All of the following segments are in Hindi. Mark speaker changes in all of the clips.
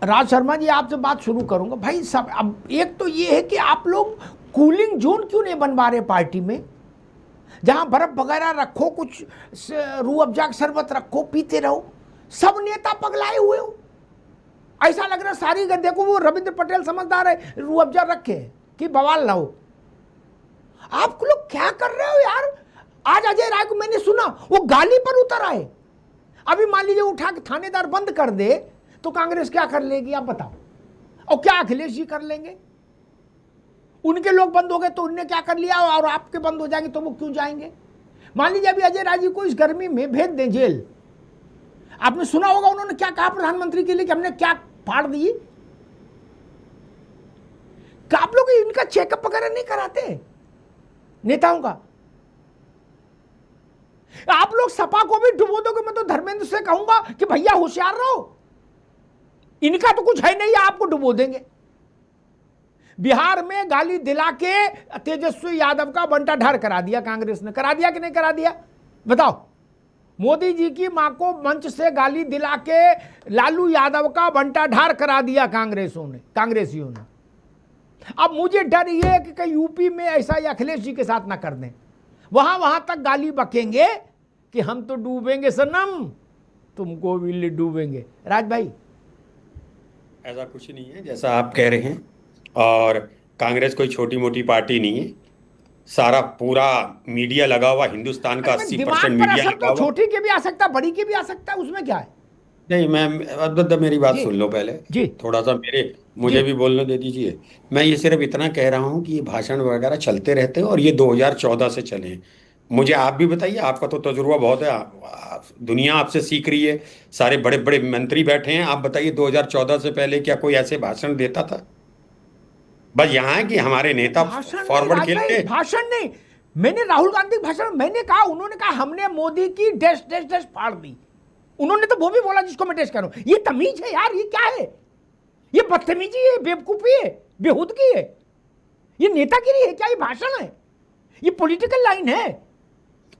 Speaker 1: राज शर्मा जी, आपसे बात शुरू करूंगा भाई। सब अब एक तो ये है कि आप लोग कूलिंग जोन क्यों नहीं बनवा रहे पार्टी में, जहां बर्फ वगैरह रखो, कुछ रूह अफ़ज़ा का शरबत रखो, पीते रहो। सब नेता पगलाए हुए हो, ऐसा लग रहा है सारी गद्दे को वो रविंद्र पटेल समझदार है, रूह अफ़ज़ा रखे कि बवाल ना हो। आप लोग क्या कर रहे हो यार? आज अजय राय को मैंने सुना वो गाली पर उतर आए। अभी मान लीजिए उठा के थानेदार बंद कर दे तो कांग्रेस क्या कर लेगी आप बताओ? और क्या अखिलेश जी कर लेंगे? उनके लोग बंद हो गए तो उनने क्या कर लिया, और आपके बंद हो जाएंगे तो वो क्यों जाएंगे? मान लीजिए अभी अजय राय जी को इस गर्मी में भेज दें जेल। आपने सुना होगा उन्होंने क्या कहा प्रधानमंत्री के लिए कि हमने क्या फाड़ दी। आप लोग इनका चेकअप वगैरह नहीं कराते नेताओं का? आप लोग सपा को भी डुबो दोगे। मैं तो धर्मेंद्र से कहूंगा कि भैया होशियार रहो, इनका तो कुछ है नहीं, आपको डुबो देंगे। बिहार में गाली दिला के तेजस्वी यादव का बंटाढार करा दिया कांग्रेस ने। करा दिया कि नहीं करा दिया बताओ? मोदी जी की मां को मंच से गाली दिला के लालू यादव का बंटाढार करा दिया कांग्रेसियों ने। अब मुझे डर ये है कि कहीं यूपी में ऐसा ही अखिलेश जी के साथ ना कर दें, वहां तक गाली बकेंगे कि हम तो डूबेंगे सनम, तुमको भी डूबेंगे। राज भाई,
Speaker 2: ऐसा कुछ नहीं है जैसा आप कह रहे हैं। और कांग्रेस कोई छोटी मोटी पार्टी नहीं है। सारा पूरा मीडिया लगा हुआ, हिंदुस्तान का
Speaker 1: अरे भाई
Speaker 2: 80%
Speaker 1: दिमाग पर
Speaker 2: मीडिया
Speaker 1: असर
Speaker 2: लगा
Speaker 1: तो
Speaker 2: हुआ।
Speaker 1: छोटी के भी आ सकता है, बड़ी के भी आ सकता है, उसमें क्या है?
Speaker 2: नहीं, मैं मेरी बात
Speaker 1: जी
Speaker 2: सुन लो पहले।
Speaker 1: जी
Speaker 2: थोड़ा सा
Speaker 1: जी।
Speaker 2: मुझे भी बोलने दे दीजिए। मैं ये सिर्फ इतना कह रहा हूँ कि ये भाषण वगैरह चलते रहते हैं और ये 2014 से चले हैं। मुझे आप भी बताइए, आपका तो तजुर्बा बहुत है। दुनिया आपसे सीख रही है। सारे बड़े बड़े मंत्री बैठे हैं। आप बताइए 2014 से पहले क्या कोई ऐसे भाषण देता था? बस यहाँ है कि हमारे नेता
Speaker 1: भाषण नहीं
Speaker 2: फॉरवर्ड
Speaker 1: राज भाई,
Speaker 2: खेलते।
Speaker 1: भाषण नहीं। मैंने राहुल गांधी का भाषण मैंने कहा, उन्होंने कहा हमने मोदी की डैश डैश डैश फाड़ दी। उन्होंने तो वो भी बोला जिसको मैं डैश कर रहा हूं। ये तमीज है यार? ये क्या है? ये बदतमीजी है, बेवकूफी है, बेहूदगी है। ये नेतागिरी है क्या? ये भाषण है? ये पॉलिटिकल लाइन है?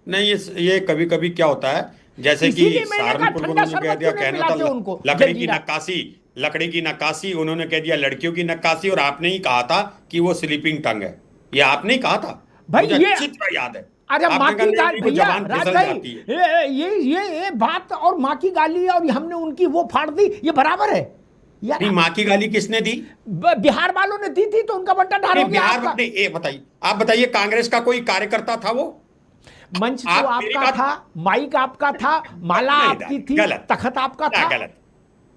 Speaker 2: नहीं, ये कभी कभी क्या होता है, जैसे कि
Speaker 1: इसीलिए मैंने कहा
Speaker 2: सहारनपुर को
Speaker 1: ठंडा
Speaker 2: उन्होंने कह
Speaker 1: शरबत
Speaker 2: दिया,
Speaker 1: क्यों नहीं
Speaker 2: कहना था
Speaker 1: पिलाते उनको
Speaker 2: लकड़ी की
Speaker 1: जलजीरा।
Speaker 2: नक्काशी। लकड़ी की नक्काशी उन्होंने कह दिया लड़कियों की नक्काशी, और आपने ही कहा था कि वो स्लीपिंग टंग है। ये आपने ही कहा था।
Speaker 1: भाई
Speaker 2: मुझे
Speaker 1: ये,
Speaker 2: अच्छी तरह याद है।
Speaker 1: अरे माँ
Speaker 2: आपने कहा
Speaker 1: की
Speaker 2: नहीं
Speaker 1: गाल
Speaker 2: नहीं, वो
Speaker 1: भैया
Speaker 2: जबान
Speaker 1: राज
Speaker 2: फिसल
Speaker 1: भाई,
Speaker 2: जाती है।
Speaker 1: ये बात और माँ की गाली और हमने उनकी वो फाड़ दी, ये बराबर है यार?
Speaker 2: नहीं, माँ की गाली किसने दी?
Speaker 1: बिहार वालों ने दी थी तो उनका बंटा ढार
Speaker 2: नहीं,
Speaker 1: हो गया
Speaker 2: बिहार
Speaker 1: आपका।
Speaker 2: नहीं, ये बताइए, आप बताइए कांग्रेस का कोई कार्यकर्ता था वो?
Speaker 1: मंच तो
Speaker 2: आप मेरी
Speaker 1: आपका
Speaker 2: बात।
Speaker 1: था, माइक आपका था, माला
Speaker 2: नहीं
Speaker 1: आपकी
Speaker 2: दादा,
Speaker 1: थी,
Speaker 2: गलत।
Speaker 1: तखत आपका
Speaker 2: क्या
Speaker 1: था।
Speaker 2: गलत?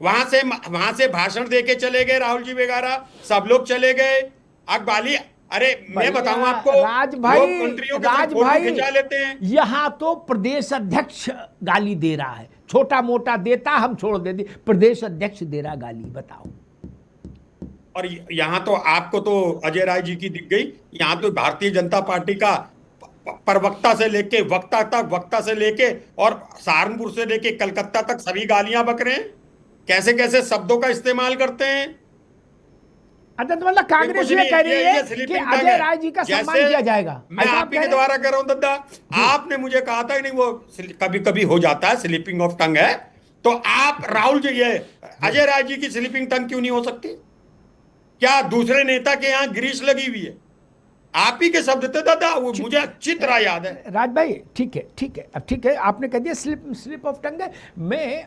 Speaker 2: वहां से भाषण दे के चले गए राहुल जी वगैरह, सब लोग चले गए। अकबाली, अरे मैं
Speaker 1: भैया
Speaker 2: बताऊं आपको,
Speaker 1: राज
Speaker 2: लोग
Speaker 1: भाई,
Speaker 2: मंत्रियों के साथ
Speaker 1: राज
Speaker 2: फोटो
Speaker 1: भाई,
Speaker 2: खिंचा लेते हैं।
Speaker 1: यहां तो प्रदेश अध्यक्ष गाली दे रहा है। छोटा मोटा देता हम छोड़ देते, प्रदेश अध्यक्ष दे रहा गाली, बताओ।
Speaker 2: और यहां तो आपको तो अजय राय जी की दिख गई। यहां तो भारतीय जनता पार्टी का प्रवक्ता से लेके वक्ता से लेके और सहारनपुर से लेके कलकत्ता तक सभी गालियां बक रहे हैं। कैसे कैसे शब्दों का इस्तेमाल करते हैं।
Speaker 1: अच्छा तो मतलब
Speaker 2: ये
Speaker 1: कांग्रेस
Speaker 2: कुछ
Speaker 1: ये
Speaker 2: नहीं,
Speaker 1: कह रही है
Speaker 2: ये
Speaker 1: कि
Speaker 2: स्लीपिंग टंग
Speaker 1: अजय
Speaker 2: है।
Speaker 1: राय जी का
Speaker 2: जैसे
Speaker 1: सम्मान किया जाएगा,
Speaker 2: मैं
Speaker 1: ऐसा
Speaker 2: आप
Speaker 1: आप
Speaker 2: ही
Speaker 1: कह
Speaker 2: के
Speaker 1: रहे हैं?
Speaker 2: द्वारा कह रहा हूं दद्दा।
Speaker 1: जी।
Speaker 2: आपने मुझे कहा था कि नहीं, वो कभी कभी हो जाता है, स्लीपिंग ऑफ टंग है। तो आप राहुल जी, ये अजय राय जी की स्लीपिंग टंग क्यों नहीं हो सकती? क्या दूसरे नेता के यहाँ ग्रीस लगी हुई है? आप ही के शब्द थे दादा, वो
Speaker 1: ठीक
Speaker 2: मुझे अच्छी तरह याद है।
Speaker 1: राज भाई, ठीक है ठीक है, अब ठीक है, आपने कह दिया स्लिप स्लिप ऑफ टंग है। मैं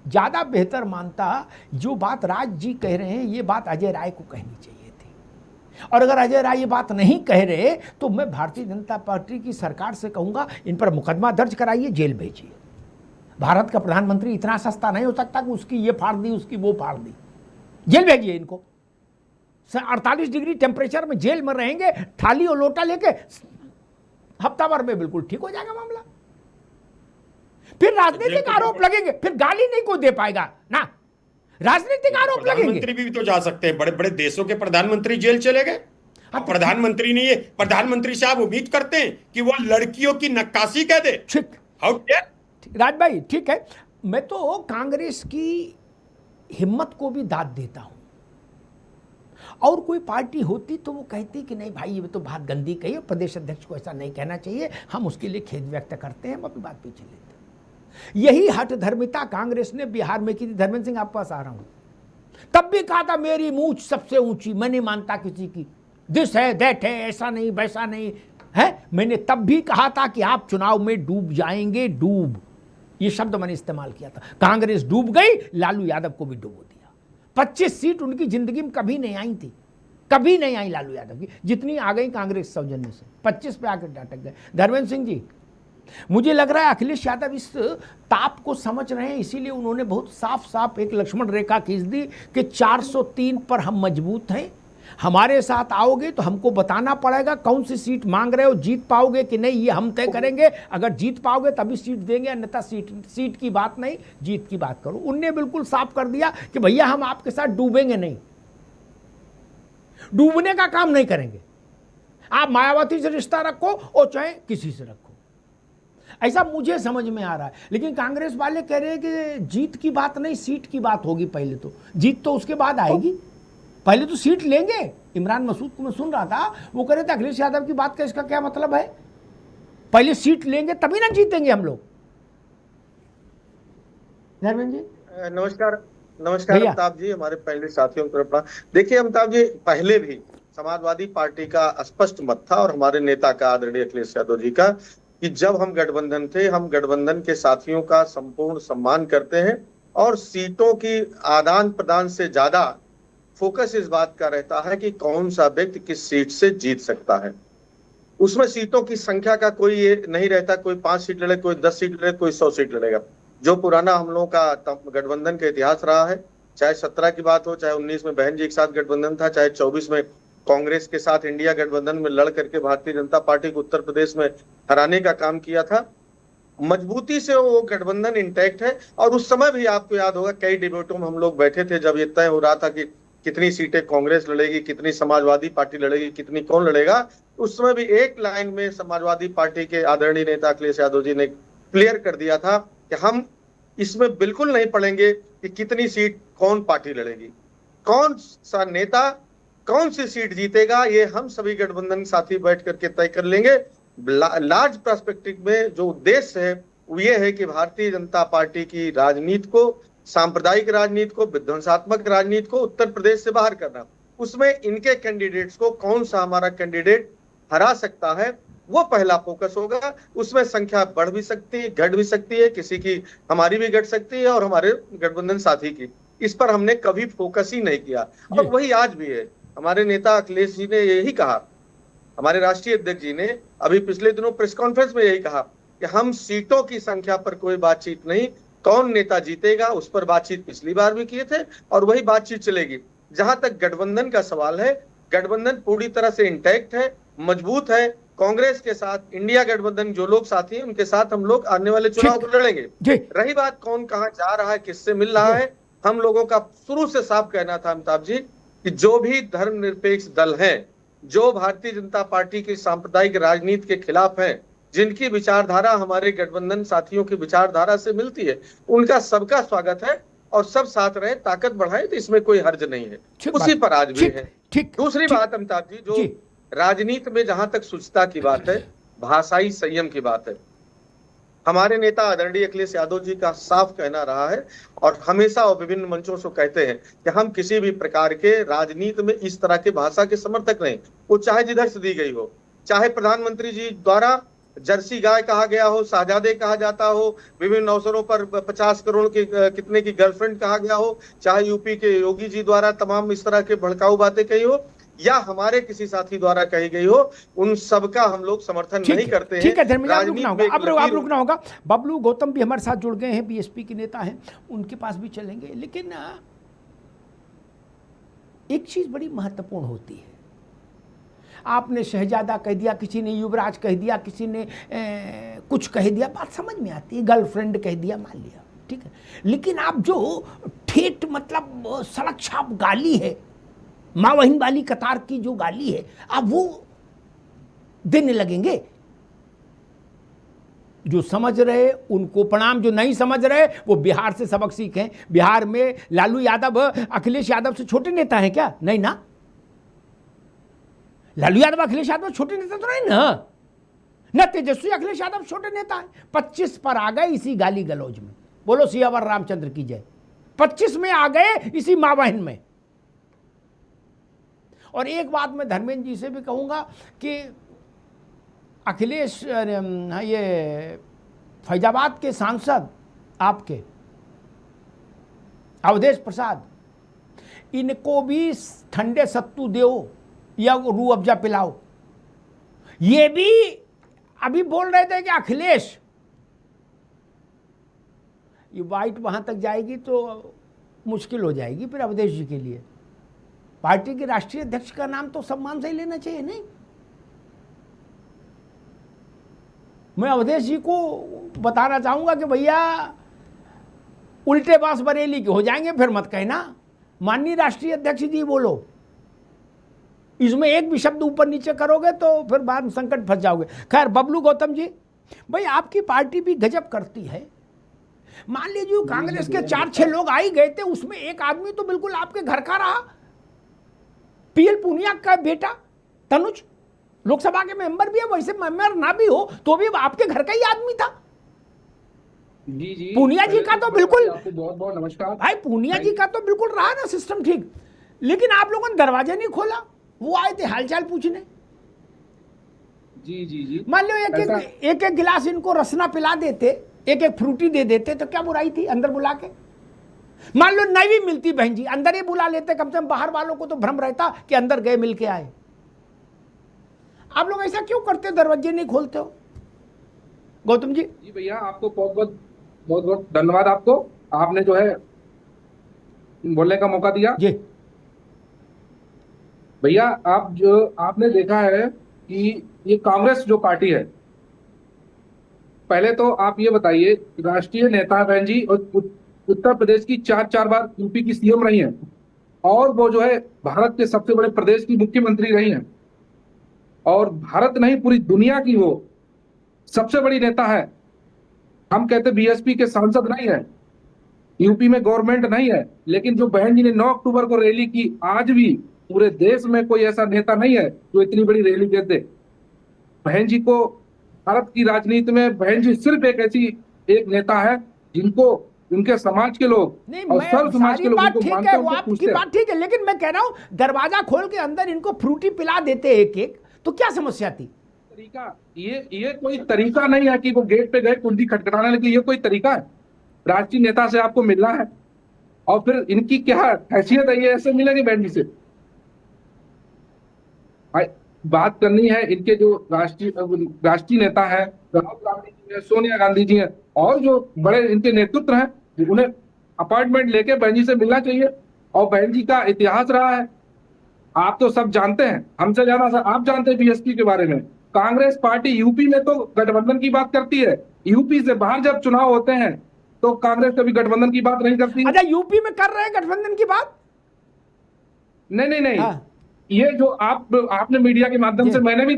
Speaker 1: ज़्यादा बेहतर मानता, जो बात राज जी कह रहे हैं ये बात अजय राय को कहनी चाहिए थी। और अगर अजय राय ये बात नहीं कह रहे तो मैं भारतीय जनता पार्टी की सरकार से कहूँगा इन पर मुकदमा दर्ज कराइए, जेल भेजिए। भारत का प्रधानमंत्री इतना सस्ता नहीं हो सकता कि उसकी ये फाड़ दी, उसकी वो फाड़ दी। जेल भेजिए इनको। 48 डिग्री टेम्परेचर में जेल में रहेंगे, थाली और लोटा लेके, हफ्ता भर में बिल्कुल ठीक हो जाएगा मामला। फिर राजनीतिक आरोप लगेंगे, फिर गाली नहीं कोई दे पाएगा ना, राजनीतिक आरोप लगेंगे।
Speaker 2: प्रधानमंत्री भी तो जा सकते हैं। बड़े बड़े देशों के प्रधानमंत्री जेल चले गए।
Speaker 1: हाँ
Speaker 2: अब
Speaker 1: तो ठीक,
Speaker 2: प्रधानमंत्री नहीं है, प्रधानमंत्री से आप उम्मीद करते हैं कि वो लड़कियों की नक्काशी कह दे?
Speaker 1: ठीक,
Speaker 2: हाउ डेयर।
Speaker 1: राज भाई ठीक है। मैं तो कांग्रेस की हिम्मत को भी दाद देता हूं। और कोई पार्टी होती तो वो कहती कि नहीं भाई ये तो बात गंदी कही, और प्रदेश अध्यक्ष को ऐसा नहीं कहना चाहिए, हम उसके लिए खेद व्यक्त करते हैं, हम अपनी बात पीछे लेते हैं। यही हठ धर्मिता कांग्रेस ने बिहार में की थी। धर्मेंद्र सिंह, आपके पास आ रहा हूं। तब भी कहा था मेरी मूंछ सबसे ऊंची, मैं नहीं मानता किसी की, दिस है दैट है, ऐसा नहीं वैसा नहीं है। मैंने तब भी कहा था कि आप चुनाव में डूब जाएंगे, डूब, ये शब्द मैंने इस्तेमाल किया था। कांग्रेस डूब गई, लालू यादव को भी डुबो दिया। 25 सीट उनकी जिंदगी में कभी नहीं आई थी, कभी नहीं आई लालू यादव की, जितनी आ गई कांग्रेस सौजन्य से, 25 पे आकर अटक गए। धर्मेंद्र सिंह जी, मुझे लग रहा है अखिलेश यादव इस ताप को समझ रहे हैं, इसीलिए उन्होंने बहुत साफ साफ एक लक्ष्मण रेखा खींच दी कि 403 पर हम मजबूत हैं, हमारे साथ आओगे तो हमको बताना पड़ेगा कौन सी सीट मांग रहे हो, जीत पाओगे कि नहीं ये हम तय करेंगे, अगर जीत पाओगे तभी सीट देंगे, अन्यथा सीट की बात नहीं, जीत की बात करो। उनने बिल्कुल साफ कर दिया कि भैया हम आपके साथ डूबेंगे नहीं, डूबने का काम नहीं करेंगे, आप मायावती से रिश्ता रखो और चाहे किसी से रखो, ऐसा मुझे समझ में आ रहा है। लेकिन कांग्रेस वाले कह रहे हैं कि जीत की बात नहीं, सीट की बात होगी पहले, तो जीत तो उसके बाद आएगी, पहले तो सीट लेंगे। इमरान मसूद को मैं सुन रहा था, वो कह रहे थे अखिलेश यादव की बात का इसका क्या मतलब है, पहले सीट लेंगे तभी ना जीतेंगे हम लोग। धर्मेंद्र जी
Speaker 3: नमस्कार। नमस्कार अमिताभ जी, हमारे पहले साथियों को प्रणाम। देखिए अमिताभ जी, पहले भी समाजवादी पार्टी का स्पष्ट मत था और हमारे नेता का आदरणीय अखिलेश यादव जी का, कि जब हम गठबंधन थे, हम गठबंधन के साथियों का संपूर्ण सम्मान करते हैं और सीटों की आदान प्रदान से ज्यादा फोकस इस बात का रहता है कि कौन सा व्यक्ति किस सीट से जीत सकता है। उसमें सीटों की संख्या का कोई ये नहीं रहता, कोई 5 सीट लड़े, कोई 10 सीट लड़े, कोई 100 सीट लड़ेगा। जो पुराना हम लोगों का गठबंधन का इतिहास रहा है, चाहे 17 की बात हो, चाहे 19 में बहन जी के साथ गठबंधन था, चाहे 24 में कांग्रेस के साथ इंडिया गठबंधन में लड़ करके भारतीय जनता पार्टी को उत्तर प्रदेश में हराने का काम किया था, मजबूती से वो गठबंधन इंटैक्ट है। और उस समय भी आपको याद होगा कई डिबेटों में हम लोग बैठे थे जब ये तय हो रहा था कि कितनी सीटें कांग्रेस लड़ेगी, कितनी समाजवादी पार्टी लड़ेगी, कितनी कौन लड़ेगा। उस समय भी एक लाइन में समाजवादी पार्टी के आदरणीय नेता अखिलेश यादव जी ने क्लियर कर दिया था कि हम इसमें बिल्कुल नहीं पड़ेंगे कि कितनी सीट कौन पार्टी लड़ेगी, कौन सा नेता कौन सी सीट जीतेगा, ये हम सभी गठबंधन साथी बैठ करके तय कर लेंगे। लार्ज पर्सपेक्टिव में जो उद्देश्य है वो ये है कि भारतीय जनता पार्टी की राजनीति को, सांप्रदायिक राजनीति को, विध्वंसात्मक राजनीति को उत्तर प्रदेश से बाहर करना। उसमें इनके कैंडिडेट्स को कौन सा हमारा कैंडिडेट हरा सकता है, वो पहला फोकस होगा। उसमें संख्या बढ़ भी सकती है, घट भी सकती है, किसी की हमारी भी घट सकती है और हमारे गठबंधन साथी की। इस पर हमने कभी फोकस ही नहीं किया और वही आज भी है। हमारे नेता अखिलेश जी ने यही कहा, हमारे राष्ट्रीय अध्यक्ष जी ने अभी पिछले दिनों प्रेस कॉन्फ्रेंस में यही कहा कि हम सीटों की संख्या पर कोई बातचीत नहीं, कौन नेता जीतेगा उस पर बातचीत पिछली बार भी किए थे और वही बातचीत चलेगी। जहां तक गठबंधन का सवाल है, गठबंधन पूरी तरह से इंटैक्ट है, मजबूत है। कांग्रेस के साथ इंडिया गठबंधन जो लोग साथी हैं उनके साथ हम लोग आने वाले चुनाव को लड़ेंगे। रही बात कौन कहां जा रहा है, किससे मिल रहा है, हम लोगों का शुरू से साफ कहना था अमिताभ जी कि जो भी धर्मनिरपेक्ष दल हैं, जो भारतीय जनता पार्टी की सांप्रदायिक राजनीति के खिलाफ हैं, जिनकी विचारधारा हमारे गठबंधन साथियों की विचारधारा से मिलती है, उनका सबका स्वागत है और सब साथ रहे, ताकत बढ़ाए, तो इसमें कोई हर्ज नहीं है। उसी पर आज भी है। दूसरी बात अमिताभ जी, जो राजनीति में जहां तक शुचिता की बात है, भाषाई संयम की बात है, हमारे नेता आदरणीय अखिलेश यादव जी का साफ कहना रहा है और हमेशा वो विभिन्न मंचों से कहते हैं कि हम किसी भी प्रकार के राजनीति में इस तरह के भाषा के समर्थक नहीं। वो चाहे जिधर से दी गई हो, चाहे प्रधानमंत्री जी द्वारा जर्सी गाय कहा गया हो, शाहजादे कहा जाता हो, विभिन्न अवसरों पर 50 करोड़ के कितने की गर्लफ्रेंड कहा गया हो, चाहे यूपी के योगी जी द्वारा तमाम इस तरह के भड़काऊ बातें कही हो या हमारे किसी साथी द्वारा कही गई हो, उन सबका हम लोग समर्थन नहीं करते हैं।
Speaker 1: ठीक है धर्मेंद्र, आप रुकना होगा। बबलू गौतम भी हमारे साथ जुड़ गए हैं, बीएसपी के नेता हैं, उनके पास भी चलेंगे। लेकिन एक चीज बड़ी महत्वपूर्ण होती है, आपने शहजादा कह दिया, किसी ने युवराज कह दिया, किसी ने कुछ कह दिया, बात समझ में आती है, गर्लफ्रेंड कह दिया, मान लिया, ठीक है। लेकिन आप जो ठेठ मतलब सड़क छाप गाली है, माँ बहन वाली कतार की जो गाली है, आप वो देने लगेंगे। जो समझ रहे उनको प्रणाम, जो नहीं समझ रहे वो बिहार से सबक सीखें। बिहार में लालू यादव अखिलेश यादव से छोटे नेता हैं क्या? नहीं ना। लालू यादव अखिलेश यादव छोटे नेता तो नहीं ना तेजस्वी अखिलेश यादव छोटे नेता है। 25 पर आ गए इसी गाली गलौज में। बोलो सियावर रामचंद्र की जय। 25 में आ गए इसी माँ बहन में। और एक बात मैं धर्मेंद्र जी से भी कहूंगा कि अखिलेश ये फैजाबाद के सांसद आपके अवधेश प्रसाद, इनको भी ठंडे सत्तू दो या रूह अफ़ज़ा पिलाओ। ये भी अभी बोल रहे थे कि अखिलेश, ये वाइट वहां तक जाएगी तो मुश्किल हो जाएगी फिर अवधेश जी के लिए। पार्टी के राष्ट्रीय अध्यक्ष का नाम तो सम्मान से ही लेना चाहिए। नहीं, मैं अवधेश जी को बताना चाहूंगा कि भैया उल्टे बास बरेली के हो जाएंगे, फिर मत कहना माननीय राष्ट्रीय अध्यक्ष जी बोलो। इसमें एक भी शब्द ऊपर नीचे करोगे तो फिर बाद में संकट फंस जाओगे। खैर बबलू गौतम जी, भाई आपकी पार्टी भी गजब करती है। मान लीजिए कांग्रेस के 4-6 लोग आ ही गए थे, उसमें एक आदमी तो बिल्कुल आपके घर का रहा, पीएल पूनिया का बेटा तनुज, लोकसभा के मेंबर भी है, वैसे मेंबर ना भी हो तो भी आपके घर का ही आदमी था।
Speaker 4: जी जी,
Speaker 1: पूनिया जी का तो बिल्कुल,
Speaker 4: आपको बहुत बहुत नमस्कार
Speaker 1: भाई पूनिया जी का तो बिल्कुल रहा ना सिस्टम ठीक, लेकिन आप लोगों ने दरवाजा नहीं खोला। वो आए थे हालचाल पूछने।
Speaker 4: जी जी जी,
Speaker 1: मान लो एक एक गिलास इनको रसना पिला देते, एक एक फ्रूटी दे देते तो क्या बुराई थी अंदर बुला के। मान लो नहीं भी मिलती बहन जी, अंदर ही बुला लेते, कम से कम बाहर वालों को तो भ्रम रहता कि अंदर गए मिल के आए। आप लोग ऐसा क्यों करते, दरवाजे नहीं खोलते हो? गौतम जी।
Speaker 4: जी भैया, आपको बहुत बहुत धन्यवाद। आपको, आपने जो है बोलने का मौका दिया।
Speaker 1: जी
Speaker 4: भैया, आपने देखा है कि ये कांग्रेस जो पार्टी है, पहले तो आप ये बताइए, राष्ट्रीय नेता बहन जी और उत्तर प्रदेश की 4 बार यूपी की सीएम रही हैं, और वो जो है भारत के सबसे बड़े प्रदेश की मुख्यमंत्री रही हैं, और भारत नहीं पूरी दुनिया की वो सबसे बड़ी नेता है। हम कहते बीएसपी के सांसद नहीं है, यूपी में गवर्नमेंट नहीं है, लेकिन जो बहन जी ने 9 अक्टूबर को रैली की, आज भी पूरे देश में कोई ऐसा नेता नहीं है जो इतनी बड़ी रैली दे दे। बहन जी को भारत की राजनीति में बहन जी सिर्फ एक नेता है जिनको उनके समाज के लोग
Speaker 1: नहीं,
Speaker 4: और सर्व समाज के लोग उनको
Speaker 1: ठीक
Speaker 4: मानते
Speaker 1: है,
Speaker 4: हैं,
Speaker 1: वो
Speaker 4: उनको
Speaker 1: आपकी
Speaker 4: पूछते हैं।
Speaker 1: बात ठीक है, लेकिन मैं कह रहा हूं दरवाजा खोल के अंदर इनको फ्रूटी पिला देते एक एक, तो क्या समस्या थी?
Speaker 4: तरीका, ये कोई तरीका नहीं है कि वो गेट पे गए कुंडी खटखटाने लगे। ये कोई तरीका है? राष्ट्रीय नेता से आपको मिलना है और फिर इनकी क्या हैसियत है, ये ऐसे मिलेंगे बहन जी से? बात करनी है इनके जो राष्ट्रीय नेता है, राहुल गांधी जी है, सोनिया गांधी जी है, और जो बड़े इनके नेतृत्व हैं, उन्हें अपॉइंटमेंट लेके बहन जी से मिलना चाहिए। और बहन जी का इतिहास रहा है, आप तो सब जानते हैं, हमसे ज्यादा आप जानते हैं बीएसपी के बारे में। कांग्रेस पार्टी यूपी में तो गठबंधन की बात करती है, यूपी से बाहर जब चुनाव होते हैं तो कांग्रेस कभी गठबंधन की बात नहीं करती।
Speaker 1: अच्छा, यूपी में कर रहे हैं गठबंधन की बात?
Speaker 4: नहीं।
Speaker 1: हाँ।
Speaker 4: ये जो आपने मीडिया के माध्यम से मैंने भी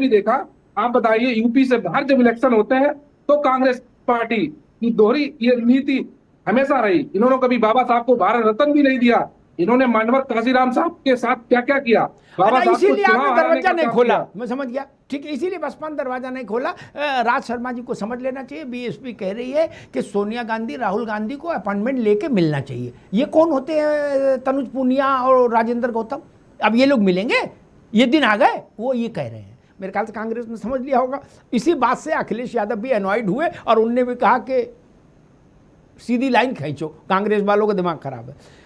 Speaker 4: देखा, आप बताइए, यूपी से बाहर जब इलेक्शन होते हैं तो कांग्रेस पार्टी की दोहरी ये नीति हमेशा रही। इन्होंने कभी बाबा साहब को भारत रत्न भी नहीं दिया। इन्होंने मानवर काशीराम साहब के साथ क्या क्या किया, बाबा साहब को
Speaker 1: इसीलिए
Speaker 4: चुनाव
Speaker 1: आपने
Speaker 4: हराने
Speaker 1: दरवाजा
Speaker 4: का
Speaker 1: नहीं
Speaker 4: काम
Speaker 1: खोला।
Speaker 4: किया।
Speaker 1: मैं समझ गया, ठीक है, इसीलिए बसपा ने दरवाजा नहीं खोला। राज शर्मा जी को समझ लेना चाहिए, बीएसपी कह रही है कि सोनिया गांधी राहुल गांधी को अपॉइंटमेंट लेके मिलना चाहिए। ये कौन होते हैं तनुज पूनिया और राजेंद्र गौतम? अब ये लोग मिलेंगे, ये दिन आ गए, वो ये कह रहे हैं। मेरे ख्याल से कांग्रेस ने समझ लिया होगा। इसी बात से अखिलेश यादव भी अनॉयड हुए और उनने भी कहा कि सीधी लाइन खींचो, कांग्रेस वालों का दिमाग खराब है।